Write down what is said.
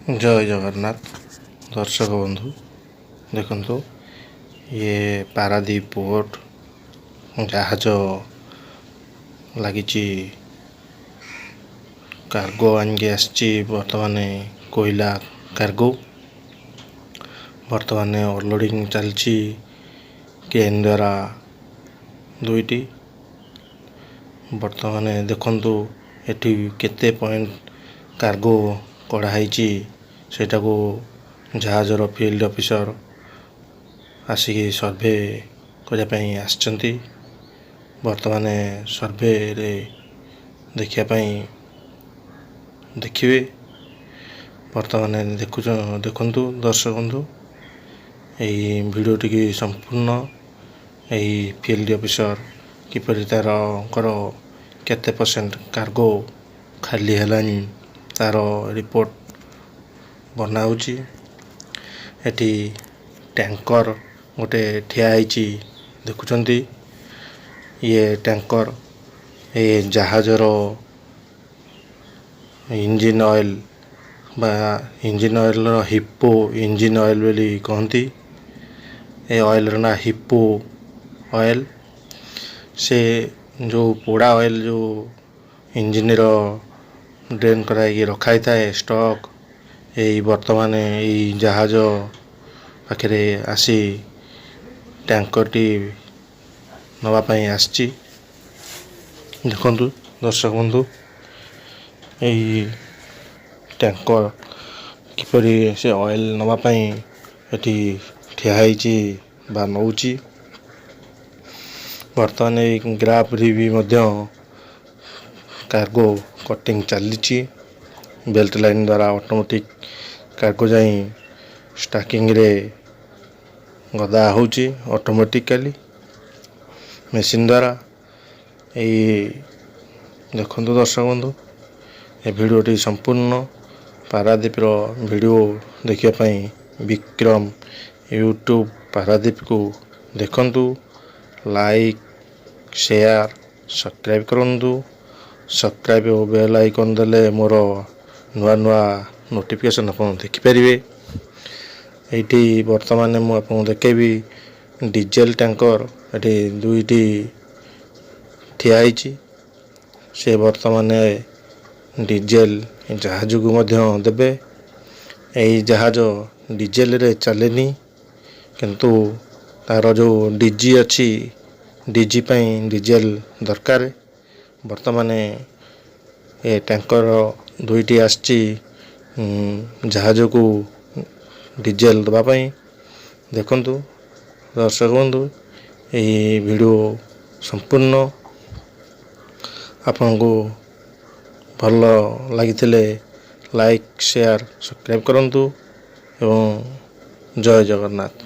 जय जगन्नाथ दर्शक बंधु देखु ये पारादीप पोर्ट जहाज लगी कार्गो आनिकी आसी बर्तमान कोयला कार्गो बर्तमान ओवरलोडिंग चलती क्रेन द्वारा दुईटी बर्तमान देखु एटी केते पॉइंट कार्गो कढ़ाई सेटा को जहाजर फील्ड ऑफिसर आसिक सर्वे करने आसचंती बर्तमान सर्वे रे देखापी देखिए बर्तमान देखु दर्शक बंधु यही भिडियोटी की संपूर्ण यही फील्ड ऑफिसर किपरि तार केते परसेंट कार्गो खाली हेलानी तार रिपोर्ट बनाऊँगी एटी टैंकर गोटे ठिया होइची देखुचंती ये टैंकर ये जहाजर इंजिन ऑयल बा engine oil hippo engine oil बोली कहती ए ऑयल ना हिप्पो ऑयल से जो पोड़ा ऑयल जो इंजिन ड्रेन कराई रखाई थाए स्टॉक यही बर्तमान यही जहाज पाखे आसी टैंकरटी नवापाई आसी देखु दर्शक बंधु यही टैंकर किपरि से ऑयल नवापाई एटी ठिया होइची बा नौची बर्तमान यही ग्राफ री भी मध्य कार्गो कटिंग चली बेल्ट लाइन द्वारा ऑटोमेटिक कार्गो जाई स्टाकिंग रे गदा होची ऑटोमेटिकली मशीन द्वारा यही देखु दर्शक बंधु ये भिडियोटी संपूर्ण पारादीप रो वीडियो देखिए विक्रम यूट्यूब पारादीप को देखंतु लाइक शेयर सब्सक्राइब करंतु सब्सक्राइब और बेल आइकन देले मोर नुआ नुआ नोटिफिकेशन आप देखिपारे ये बर्तमान मुझे देखेबी डीजेल टैंकर ये दुईटी ठिया होइची से बर्तमान डीजेल जहाज को देवे यही जहाज डीजेल रे चलेनी किंतु तार जो डीजी अच्छी डीजी पाई डीजेल दरकार बर्तमान ये टैंकर दुईटी आसची जहाज को डीजेल दवापाई देखंतु दर्शक बंधु यही वीडियो संपूर्ण आपन को भल लगी लाइक शेयर सब्सक्राइब करंतु एवं जय जगन्नाथ।